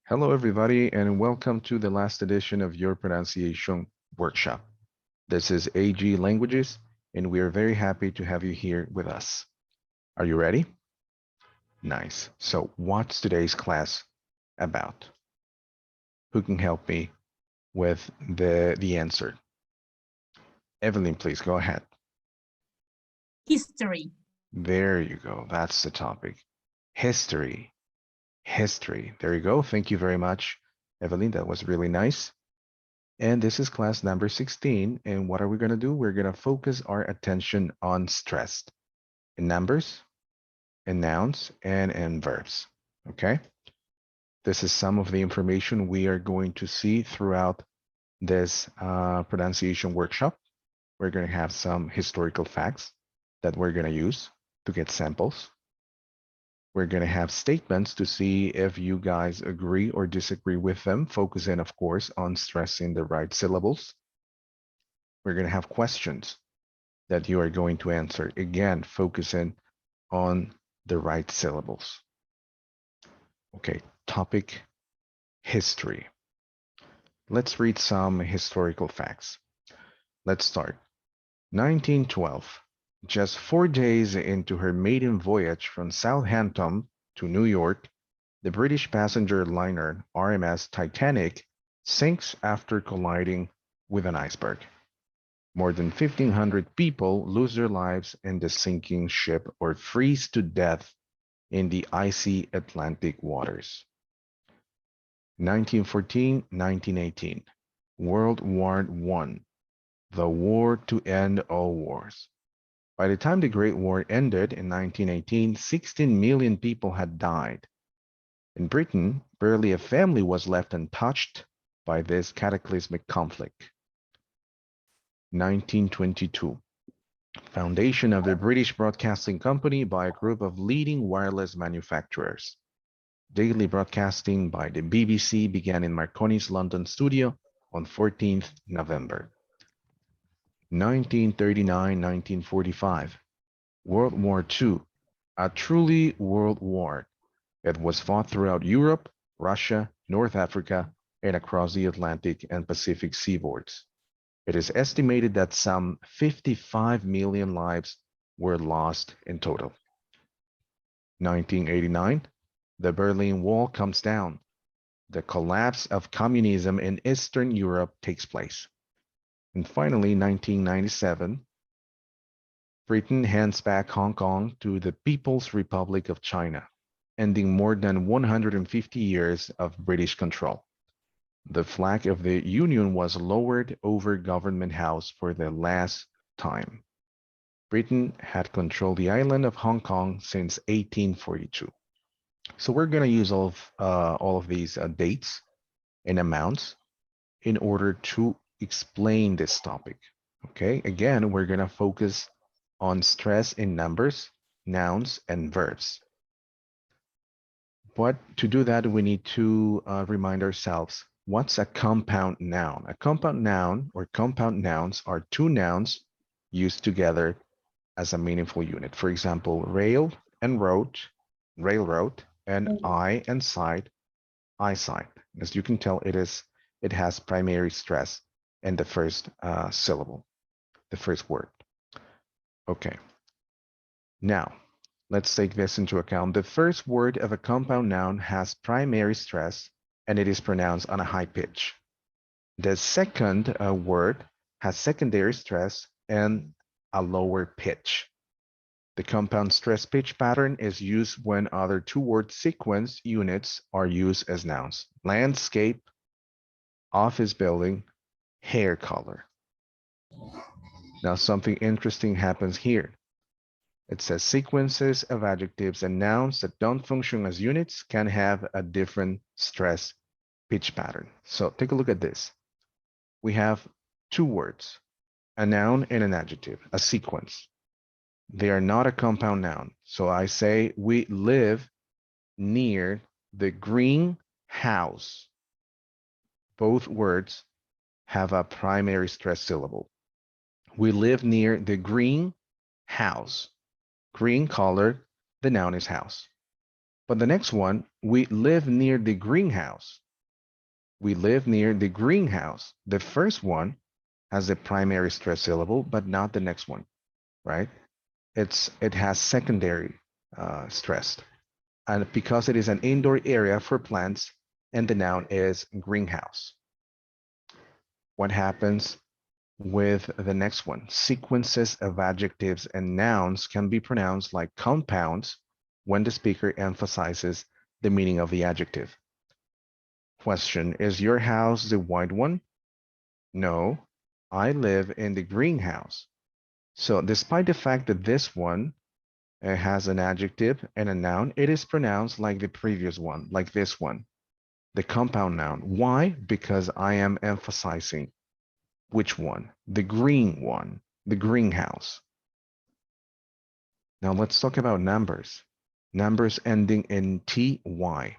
Hello, everybody, and welcome to the last edition of your pronunciation workshop. This is AG Languages, and we are very happy to have you here with us. Are you ready? Nice. So, what's today's class about? Who can help me with the answer? Evelyn, please go ahead. History. There you go. That's the topic. History. History. There you go. Thank you very much, Evelyn. That was really nice. And this is class number 16. And what are we going to do? We're going to focus our attention on stress in numbers, in nouns, and in verbs. Okay? This is some of the information we are going to see throughout this pronunciation workshop. We're going to have some historical facts that we're going to use to get samples. We're going to have statements to see if you guys agree or disagree with them, focusing, of course, on stressing the right syllables. We're going to have questions that you are going to answer, again, focusing on the right syllables. Okay, topic, history. Let's read some historical facts. Let's start. 1912. Just 4 days into her maiden voyage from Southampton to New York, the British passenger liner RMS Titanic sinks after colliding with an iceberg. More than 1,500 people lose their lives in the sinking ship or freeze to death in the icy Atlantic waters. 1914-1918, World War I, the war to end all wars. By the time the Great War ended in 1918, 16 million people had died. In Britain, barely a family was left untouched by this cataclysmic conflict. 1922, foundation of the British Broadcasting Company by a group of leading wireless manufacturers. Daily broadcasting by the BBC began in Marconi's London studio on 14th November. 1939-1945, World War II, a truly world war. It was fought throughout Europe, Russia, North Africa, and across the Atlantic and Pacific seaboards. It is estimated that some 55 million lives were lost in total. 1989, the Berlin Wall comes down. The collapse of communism in Eastern Europe takes place. And finally, 1997, Britain hands back Hong Kong to the People's Republic of China, ending more than 150 years of British control. The flag of the Union was lowered over Government House for the last time. Britain had controlled the island of Hong Kong since 1842. So we're going to use all of these dates and amounts in order to explain this topic. Okay, again, we're going to focus on stress in numbers, nouns, and verbs. But to do that, we need to remind ourselves, what's a compound noun? A compound noun or compound nouns are two nouns used together as a meaningful unit. For example, rail and road, railroad, and eye and side, eyesight. As you can tell, it has primary stress in the first syllable, the first word. Okay. Now, let's take this into account. The first word of a compound noun has primary stress and it is pronounced on a high pitch. The second word has secondary stress and a lower pitch. The compound stress pitch pattern is used when other two-word sequence units are used as nouns. Landscape, office building, hair color. Now something interesting happens here. It says sequences of adjectives and nouns that don't function as units can have a different stress pitch pattern. So take a look at this. We have two words, a noun and an adjective, a sequence. They are not a compound noun. So I say, we live near the green house. Both words have a primary stress syllable. We live near the green house. Green color, the noun is house. But the next one, we live near the greenhouse. We live near the greenhouse. The first one has the primary stress syllable, but not the next one, right? It has secondary stressed. And because it is an indoor area for plants, and the noun is greenhouse. What happens with the next one? Sequences of adjectives and nouns can be pronounced like compounds when the speaker emphasizes the meaning of the adjective. Question, is your house the white one? No, I live in the greenhouse. So despite the fact that this one has an adjective and a noun, it is pronounced like the previous one, like this one, the compound noun. Why? Because I am emphasizing which one? The green one, the greenhouse. Now let's talk about numbers. Numbers ending in ty.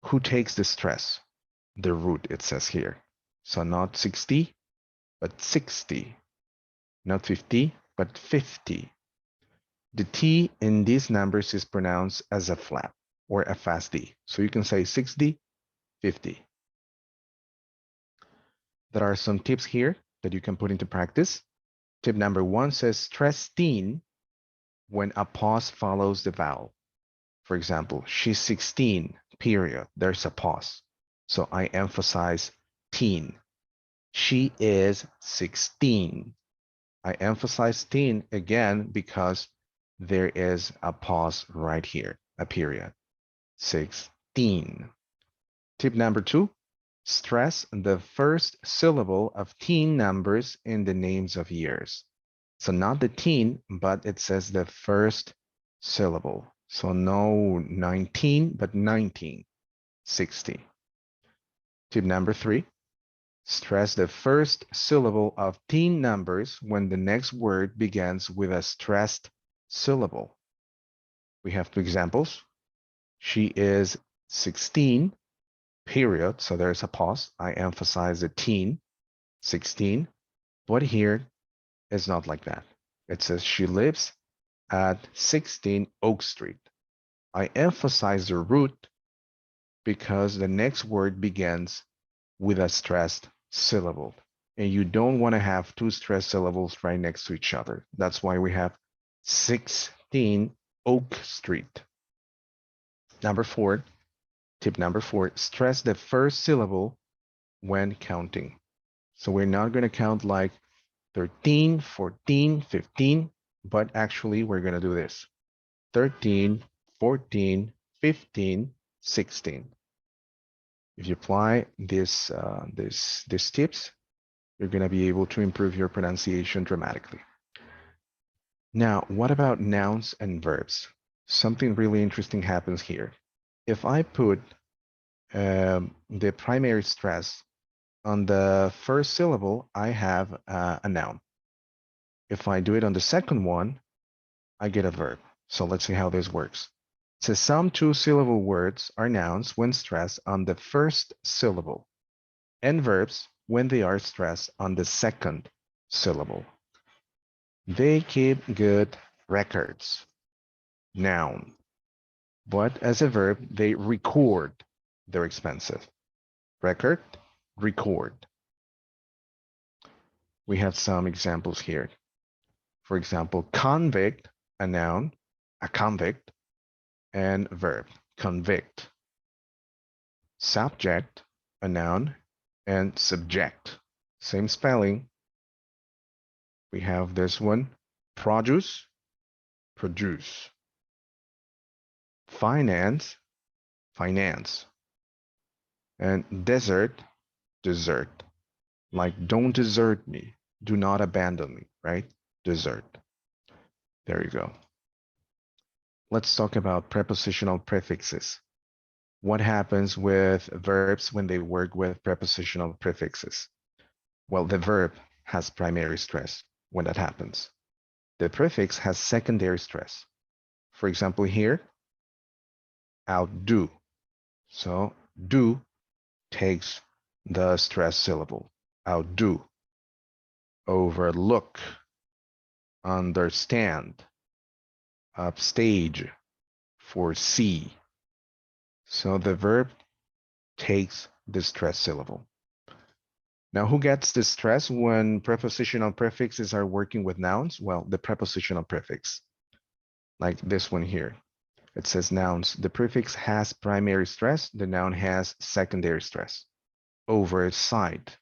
Who takes the stress? The root, it says here. So not 60, but 60. Not 50, but 50. The T in these numbers is pronounced as a flap or a fast D. So you can say 60, 50. There are some tips here that you can put into practice. Tip number 1 says stress teen when a pause follows the vowel. For example, she's 16, period. There's a pause. So I emphasize teen. She is 16. I emphasize teen again because there is a pause right here, a period. 16. Tip number 2, stress the first syllable of teen numbers in the names of years. So not the teen, but it says the first syllable. So no 19, but 19, 60. Tip number 3, stress the first syllable of teen numbers when the next word begins with a stressed syllable. We have 2 examples. She is 16, period. So there's a pause. I emphasize the teen, 16. But here it's not like that. It says she lives at 16 Oak Street. I emphasize the root because the next word begins with a stressed syllable. And you don't want to have 2 stressed syllables right next to each other. That's why we have 16 Oak Street. Number 4, tip number 4, stress the first syllable when counting. So we're not going to count like 13, 14, 15, but actually we're going to do this. 13, 14, 15, 16. If you apply these tips, you're going to be able to improve your pronunciation dramatically. Now, what about nouns and verbs? Something really interesting happens here. If I put the primary stress on the first syllable, I have a noun. If I do it on the second one, I get a verb. So let's see how this works. It says some 2-syllable words are nouns when stressed on the first syllable, and verbs when they are stressed on the second syllable. They keep good records. Noun. But as a verb, they record their expenses. Record, record. We have some examples here. For example, convict, a noun, a convict, and verb, convict. Subject, a noun, and subject. Same spelling. We have this one, produce, produce. Finance, finance. And desert, desert. Like don't desert me, do not abandon me, right? Desert. There you go. Let's talk about prepositional prefixes. What happens with verbs when they work with prepositional prefixes? Well, the verb has primary stress when that happens. The prefix has secondary stress. For example, here, outdo. So do takes the stress syllable. Outdo. Overlook. Understand. Upstage. Foresee. So the verb takes the stress syllable. Now, who gets the stress when prepositional prefixes are working with nouns? Well, the prepositional prefix, like this one here. It says nouns. The prefix has primary stress. The noun has secondary stress. Oversight,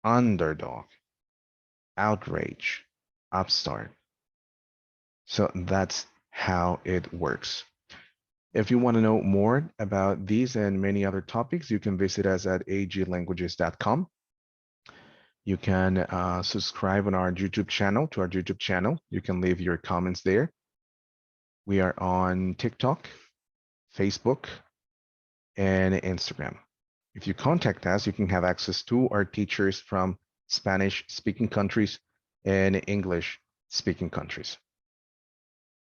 underdog, outrage, upstart. So that's how it works. If you want to know more about these and many other topics, you can visit us at aglanguages.com. You can subscribe on our YouTube channel, to our YouTube channel. You can leave your comments there. We are on TikTok, Facebook, and Instagram. If you contact us, you can have access to our teachers from Spanish-speaking countries and English-speaking countries.